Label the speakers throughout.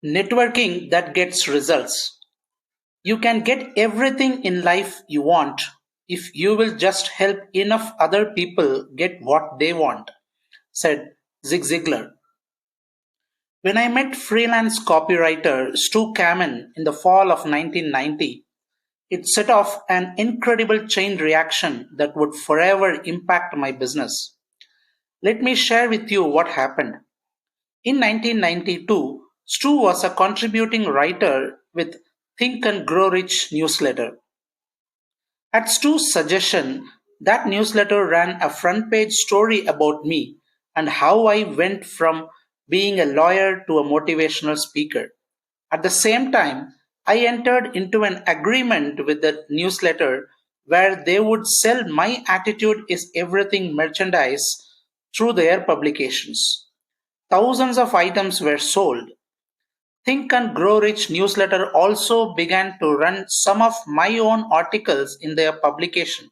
Speaker 1: Networking that gets results. You can get everything in life you want if you will just help enough other people get what they want, said Zig Zigler. When I met freelance copywriter Stu Kamen in the fall of 1990, it set off an incredible chain reaction that would forever impact my business. Let me share with you what happened. In 1992, Stu was a contributing writer with Think and Grow Rich newsletter. At Stu's suggestion, that newsletter ran a front page story about me and how I went from being a lawyer to a motivational speaker. At the same time, I entered into an agreement with the newsletter where they would sell my attitude is everything merchandise through their publications. Thousands of items were sold. Think and Grow Rich newsletter also began to run some of my own articles in their publication.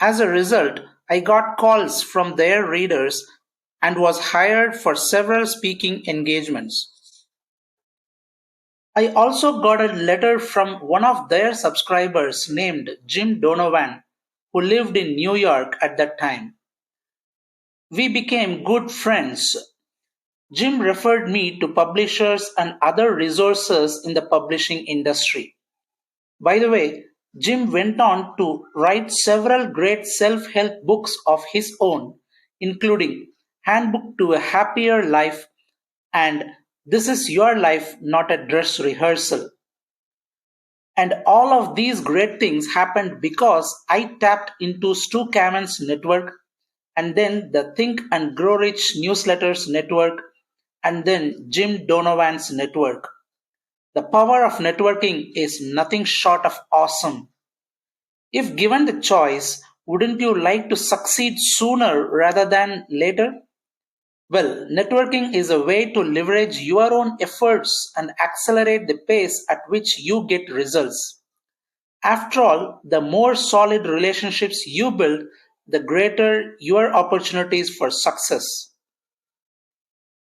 Speaker 1: As a result, I got calls from their readers and was hired for several speaking engagements. I also got a letter from one of their subscribers named Jim Donovan, who lived in New York at that time. We became good friends. Jim referred me to publishers and other resources in the publishing industry. By the way, Jim went on to write several great self help books of his own, including Handbook to a Happier Life and This Is Your Life, Not a Dress Rehearsal. And all of these great things happened because I tapped into Stu Kamen's network, and then the Think and Grow Rich newsletters network, and then Jim Donovan's network. The power of networking is nothing short of awesome. If given the choice, wouldn't you like to succeed sooner rather than later? Well, networking is a way to leverage your own efforts and accelerate the pace at which you get results. After all, the more solid relationships you build, the greater your opportunities for success.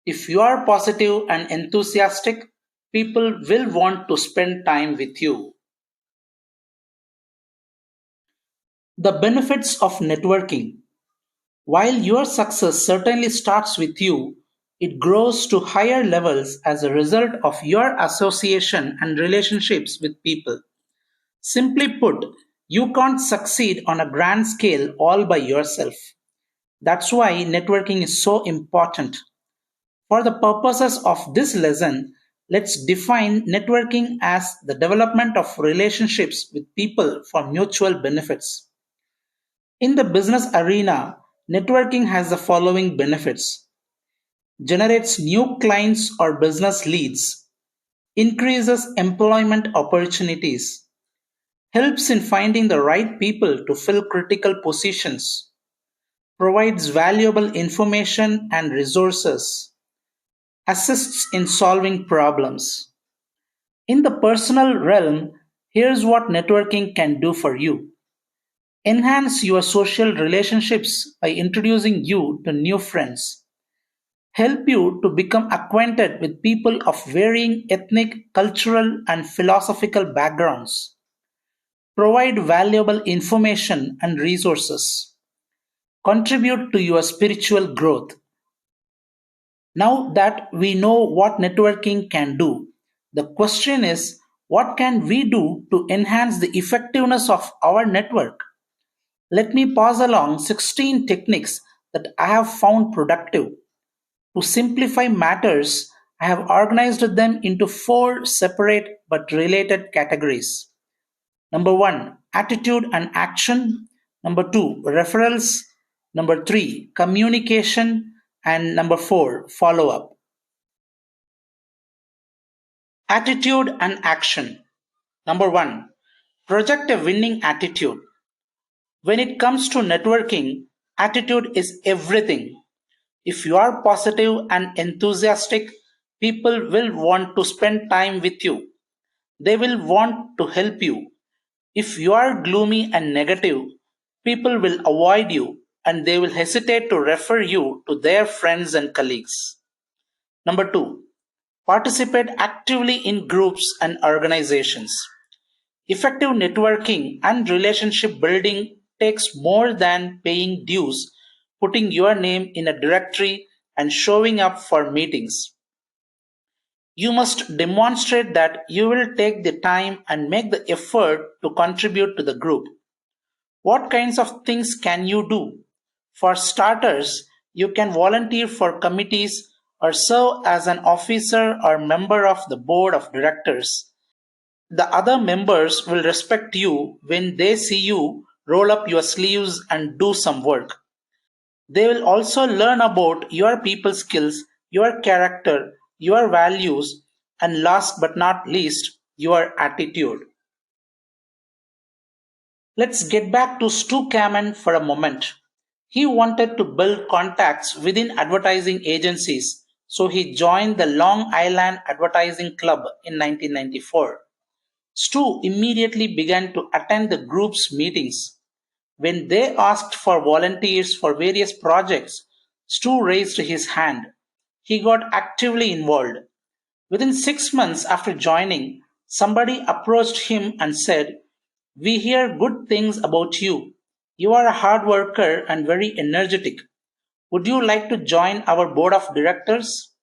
Speaker 1: If you are positive and enthusiastic, people will want to spend time with you. The benefits of networking. While your success certainly starts with you, it grows to higher levels as a result of your association and relationships with people. Simply put, you can't succeed on a grand scale all by yourself. That's why networking is so important. For the purposes of this lesson, let's define networking as the development of relationships with people for mutual benefits. In the business arena, networking has the following benefits: generates new clients or business leads, increases employment opportunities, helps in finding the right people to fill critical positions, provides valuable information and resources, assists in solving problems. In the personal realm, here's what networking can do for you: enhance your social relationships by introducing you to new friends, help you to become acquainted with people of varying ethnic, cultural, and philosophical backgrounds, provide valuable information and resources, contribute to your spiritual growth. Now that we know what networking can do, the question is, what can we do to enhance the effectiveness of our network? Let me pass along 16 techniques that I have found productive. To simplify matters, I have organized them into four separate but related categories. Number one, attitude and action. Number two, referrals. Number three, communication. And number four, follow up. Attitude and action. Number one, project a winning attitude. When it comes to networking, attitude is everything. If you are positive and enthusiastic, people will want to spend time with you. They will want to help you. If you are gloomy and negative, people will avoid you and they will hesitate to refer you to their friends and colleagues. Number two, Participate actively in groups and organizations. Effective networking and relationship building takes more than paying dues, putting your name in a directory, and showing up for meetings. You must demonstrate that you will take the time and make the effort to contribute to the group. What kinds of things can you do? For starters, you can volunteer for committees or serve as an officer or member of the board of directors. The other members will respect you when they see you roll up your sleeves and do some work. They will also learn about your people skills, your character, your values, and last but not least, your attitude. Let's get back to Stu Kamen for a moment. He wanted to build contacts within advertising agencies, so he joined the Long Island Advertising Club in 1994. Stu immediately began to attend the group's meetings. When they asked for volunteers for various projects, Stu raised his hand. He got actively involved. Within 6 months after joining, somebody approached him and said, "We hear good things about you. You are a hard worker and very energetic. Would you like to join our board of directors?"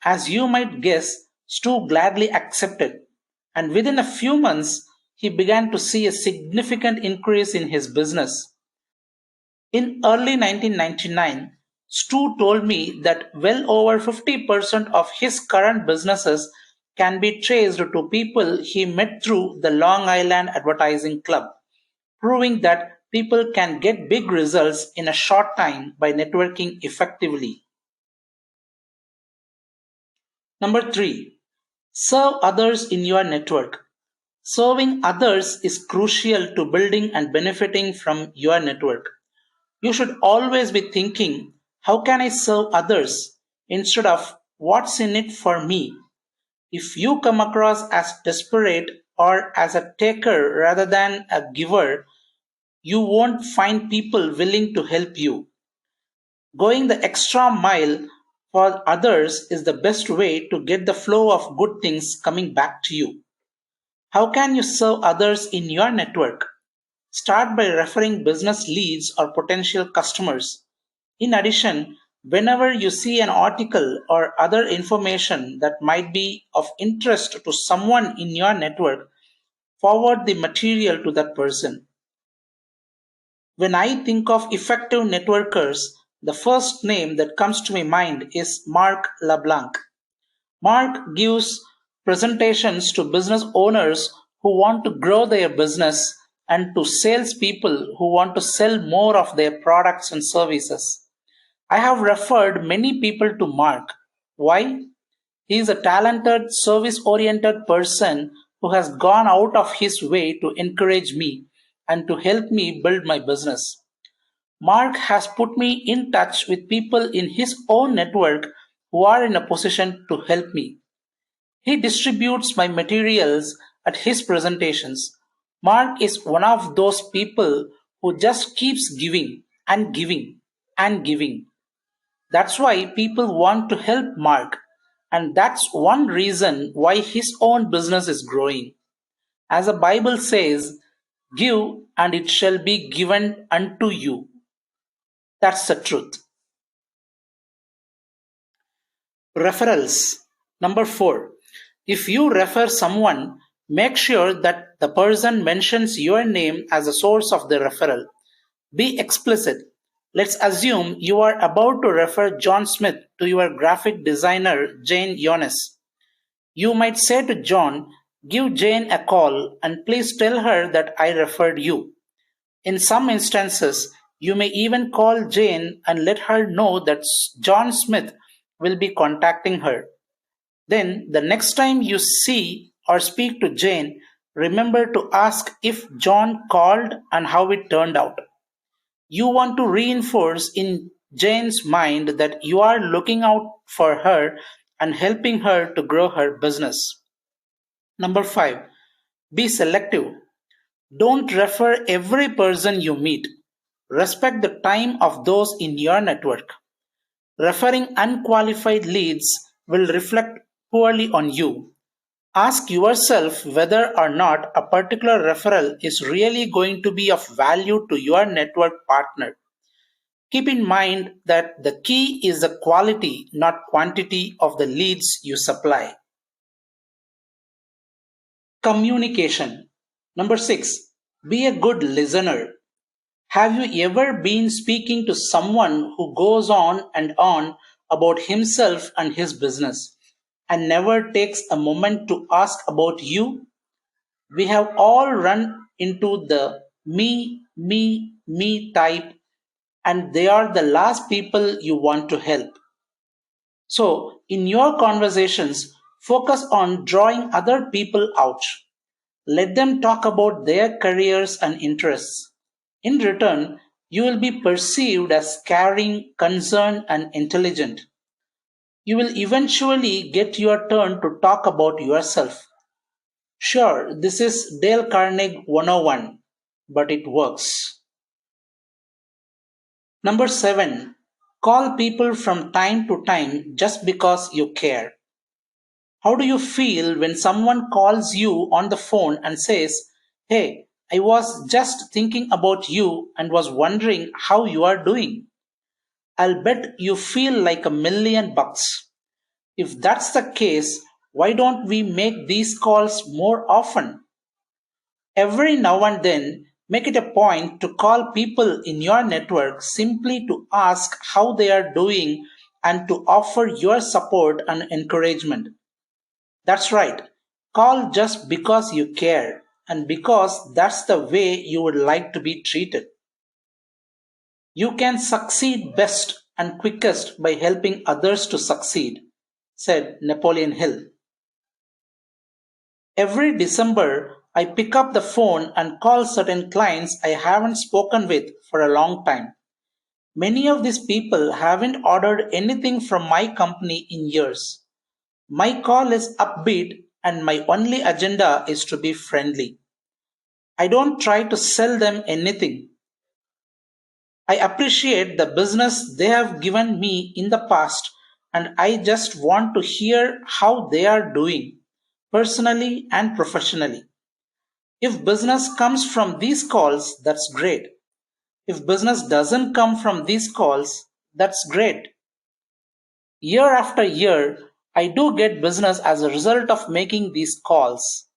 Speaker 1: As you might guess, Stu gladly accepted, and within a few months, he began to see a significant increase in his business. In early 1999, Stu told me that well over 50% of his current businesses can be traced to people he met through the Long Island Advertising Club, proving that people can get big results in a short time by networking effectively. Number 3. Serve others in your network. Serving others is crucial to building and benefiting from your network. You should always be thinking, how can I serve others, instead of what's in it for me? If you come across as desperate or as a taker rather than a giver, you won't find people willing to help you. Going the extra mile for others is the best way to get the flow of good things coming back to you. How can you serve others in your network? Start by referring business leads or potential customers. In addition, whenever you see an article or other information that might be of interest to someone in your network, forward the material to that person. When I think of effective networkers, the first name that comes to my mind is Mark LeBlanc. Mark gives presentations to business owners who want to grow their business and to salespeople who want to sell more of their products and services. I have referred many people to Mark. Why? He is a talented, service oriented person who has gone out of his way to encourage me and to help me build my business. Mark has put me in touch with people in his own network who are in a position to help me. He distributes my materials at his presentations. Mark is one of those people who just keeps giving and giving and giving. That's why people want to help Mark, and that's one reason why his own business is growing. As the Bible says, "Give and it shall be given unto you." That's the truth. Referrals. Number 4. If you refer someone, make sure that the person mentions your name as a source of the referral. Be explicit. Let's assume you are about to refer John Smith to your graphic designer Jane Yones. You might say to John, "Give Jane a call and please tell her that I referred you." In some instances, you may even call Jane and let her know that John Smith will be contacting her. Then, the next time you see or speak to Jane, remember to ask if John called and how it turned out. You want to reinforce in Jane's mind that you are looking out for her and helping her to grow her business. Number 5. Be selective. Don't refer every person you meet. Respect the time of those in your network. Referring unqualified leads will reflect poorly on you. Ask yourself whether or not a particular referral is really going to be of value to your network partner. Keep in mind that the key is the quality, not quantity, of the leads you supply. Communication. Number 6. Be a good listener. Have you ever been speaking to someone who goes on and on about himself and his business and never takes a moment to ask about you? We have all run into the me type, and they are the last people you want to help. So, in your conversations, focus on drawing other people out. Let them talk about their careers and interests. In return, you will be perceived as caring, concerned, and intelligent. You will eventually get your turn to talk about yourself. Sure, this is Dale Carnegie 101, but it works. Number 7. Call people from time to time just because you care. How do you feel when someone calls you on the phone and says, "Hey, I was just thinking about you and was wondering how you are doing"? I'll bet you feel like $1,000,000. If that's the case, why don't we make these calls more often? Every now and then, make it a point to call people in your network simply to ask how they are doing and to offer your support and encouragement. That's right. Call just because you care and because that's the way you would like to be treated. You can succeed best and quickest by helping others to succeed, said Napoleon Hill. Every December, I pick up the phone and call certain clients I haven't spoken with for a long time. Many of these people haven't ordered anything from my company in years. My call is upbeat and my only agenda is to be friendly. I don't try to sell them anything. I appreciate the business they have given me in the past and I just want to hear how they are doing, personally and professionally. If business comes from these calls, that's great. If business doesn't come from these calls, that's great. Year after year, I do get business as a result of making these calls.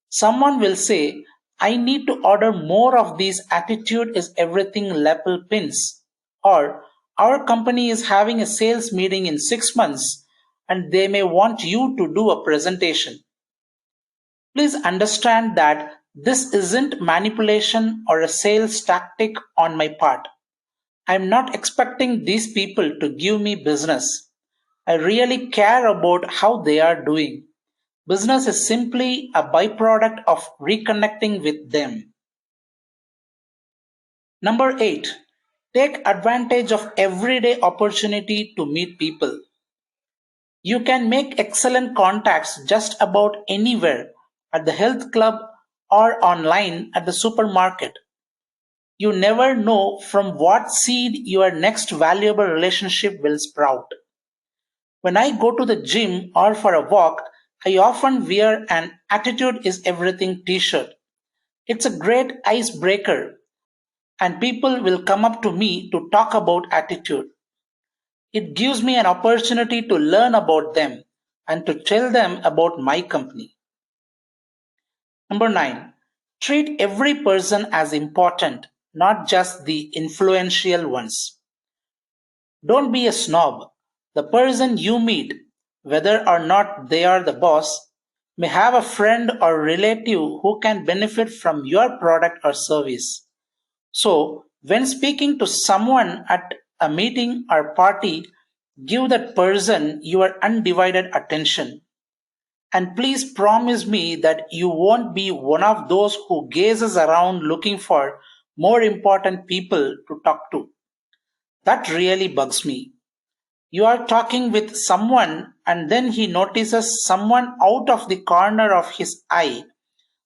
Speaker 1: Someone will say, "I need to order more of these attitude is everything lapel pins." Or, "Our company is having a sales meeting in 6 months and they may want you to do a presentation." Please understand that this isn't manipulation or a sales tactic on my part. I'm not expecting these people to give me business. I really care about how they are doing. Business is simply a byproduct of reconnecting with them. Number 8. Take advantage of everyday opportunity to meet people. You can make excellent contacts just about anywhere, at the health club or online at the supermarket. You never know from what seed your next valuable relationship will sprout. When I go to the gym or for a walk, I often wear an "Attitude is Everything" t-shirt. It's a great icebreaker, and people will come up to me to talk about attitude. It gives me an opportunity to learn about them and to tell them about my company. Number 9. Treat every person as important, not just the influential ones. Don't be a snob. The person you meet, whether or not they are the boss, may have a friend or relative who can benefit from your product or service. So, when speaking to someone at a meeting or party, give that person your undivided attention. And please promise me that you won't be one of those who gazes around looking for more important people to talk to. That really bugs me. You are talking with someone and then he notices someone out of the corner of his eye,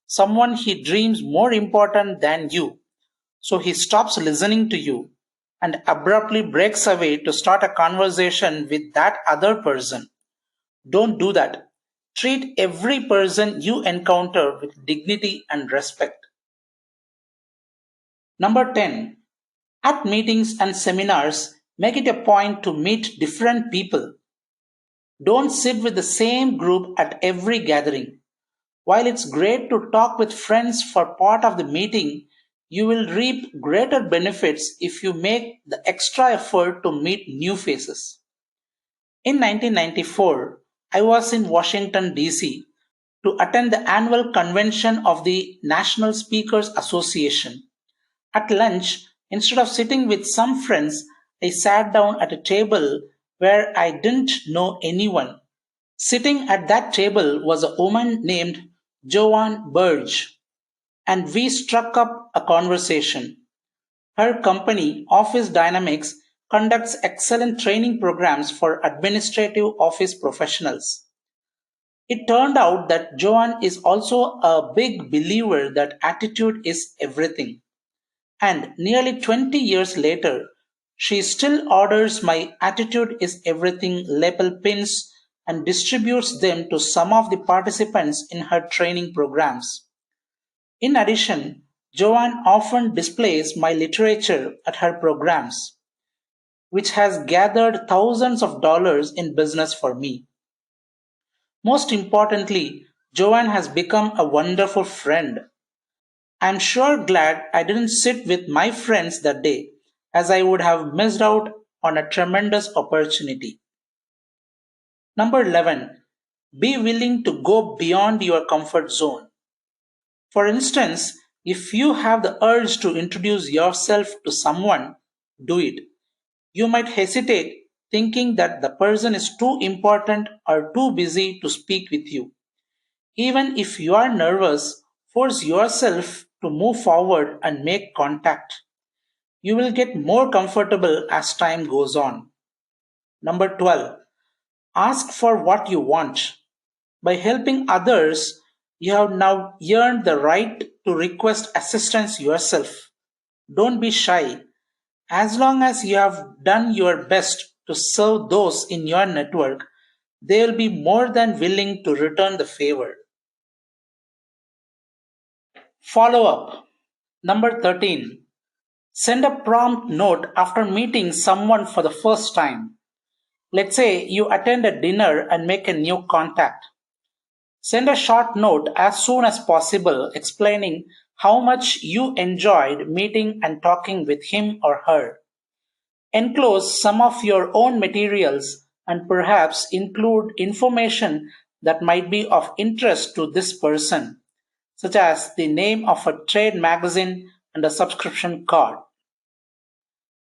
Speaker 1: someone he dreams more important than you. So he stops listening to you and abruptly breaks away to start a conversation with that other person. Don't do that. Treat every person you encounter with dignity and respect. Number 10. At meetings and seminars, make it a point to meet different people. Don't sit with the same group at every gathering. While it's great to talk with friends for part of the meeting, you will reap greater benefits if you make the extra effort to meet new faces. In 1994, I was in Washington, D.C. to attend the annual convention of the National Speakers Association. At lunch, instead of sitting with some friends, I sat down at a table where I didn't know anyone. Sitting at that table was a woman named Joanne Burge, and we struck up a conversation. Her company, Office Dynamics, conducts excellent training programs for administrative office professionals. It turned out that Joanne is also a big believer that attitude is everything. And nearly 20 years later, she still orders my Attitude is Everything lapel pins and distributes them to some of the participants in her training programs. In addition, Joanne often displays my literature at her programs, which has gathered thousands of dollars in business for me. Most importantly, Joanne has become a wonderful friend. I'm sure glad I didn't sit with my friends that day, as I would have missed out on a tremendous opportunity. Number 11. Be willing to go beyond your comfort zone. For instance, if you have the urge to introduce yourself to someone, do it. You might hesitate thinking that the person is too important or too busy to speak with you. Even if you are nervous, force yourself to move forward and make contact. You will get more comfortable as time goes on. Number 12. Ask for what you want. By helping others, you have now earned the right to request assistance yourself. Don't be shy. As long as you have done your best to serve those in your network, they will be more than willing to return the favor. Follow up. Number 13. Send a prompt note after meeting someone for the first time. Let's say you attend a dinner and make a new contact. Send a short note as soon as possible explaining how much you enjoyed meeting and talking with him or her. Enclose some of your own materials and perhaps include information that might be of interest to this person, such as the name of a trade magazine and a subscription card.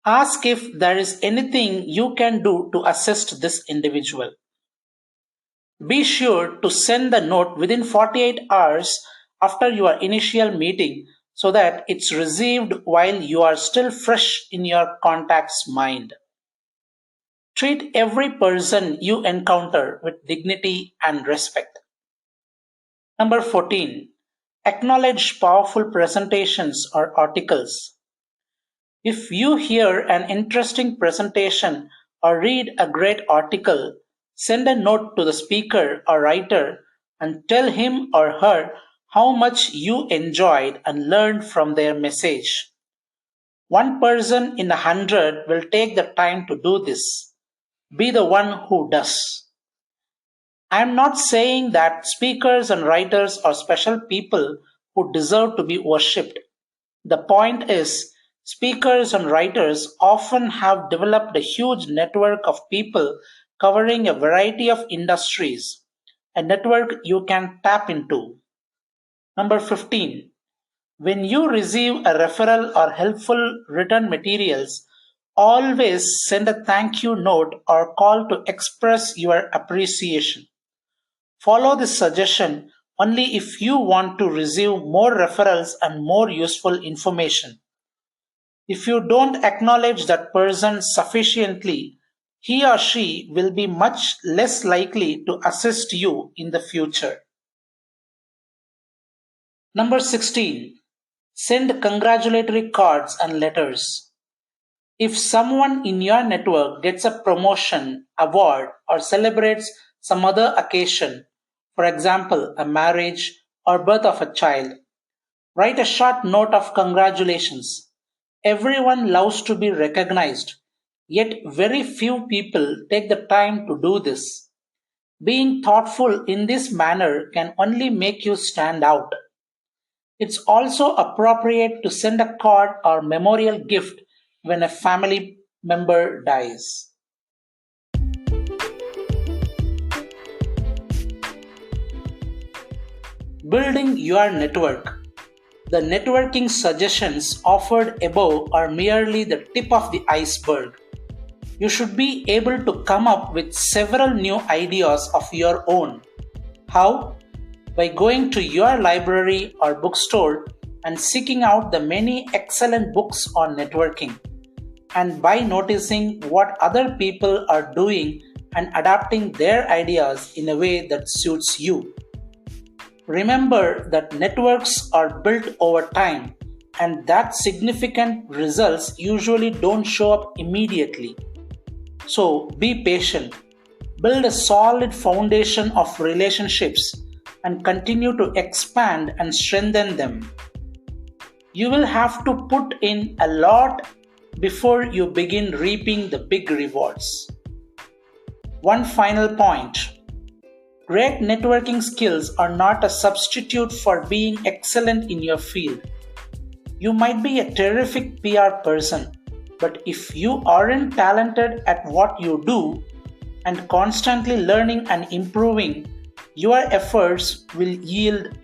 Speaker 1: Ask if there is anything you can do to assist this individual. Be sure to send the note within 48 hours after your initial meeting so that it's received while you are still fresh in your contact's mind. Treat every person you encounter with dignity and respect. Number 14. Acknowledge powerful presentations or articles. If you hear an interesting presentation or read a great article, send a note to the speaker or writer and tell him or her how much you enjoyed and learned from their message. One person in 100 will take the time to do this. Be the one who does. I am not saying that speakers and writers are special people who deserve to be worshipped. The point is, speakers and writers often have developed a huge network of people covering a variety of industries, a network you can tap into. Number 15. When you receive a referral or helpful written materials, always send a thank you note or call to express your appreciation. Follow this suggestion only if you want to receive more referrals and more useful information. If you don't acknowledge that person sufficiently, he or she will be much less likely to assist you in the future. Number 16. Send congratulatory cards and letters. If someone in your network gets a promotion, award, or celebrates some other occasion, For example, a marriage or birth of a child. Write a short note of congratulations. Everyone loves to be recognized, yet very few people take the time to do this. Being thoughtful in this manner can only make you stand out. It's also appropriate to send a card or memorial gift when a family member dies. Building your network. The networking suggestions offered above are merely the tip of the iceberg. You should be able to come up with several new ideas of your own. How? By going to your library or bookstore and seeking out the many excellent books on networking, and by noticing what other people are doing and adapting their ideas in a way that suits you. Remember that networks are built over time and that significant results usually don't show up immediately. So be patient, build a solid foundation of relationships, and continue to expand and strengthen them. You will have to put in a lot before you begin reaping the big rewards. One final point. Great networking skills are not a substitute for being excellent in your field. You might be a terrific PR person, but if you aren't talented at what you do and constantly learning and improving, your efforts will yield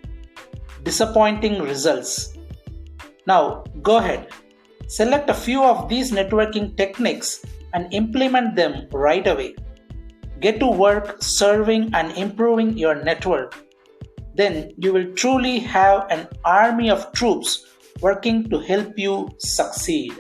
Speaker 1: disappointing results. Now, go ahead. Select a few of these networking techniques and implement them right away. Get to work serving and improving your network. Then you will truly have an army of troops working to help you succeed.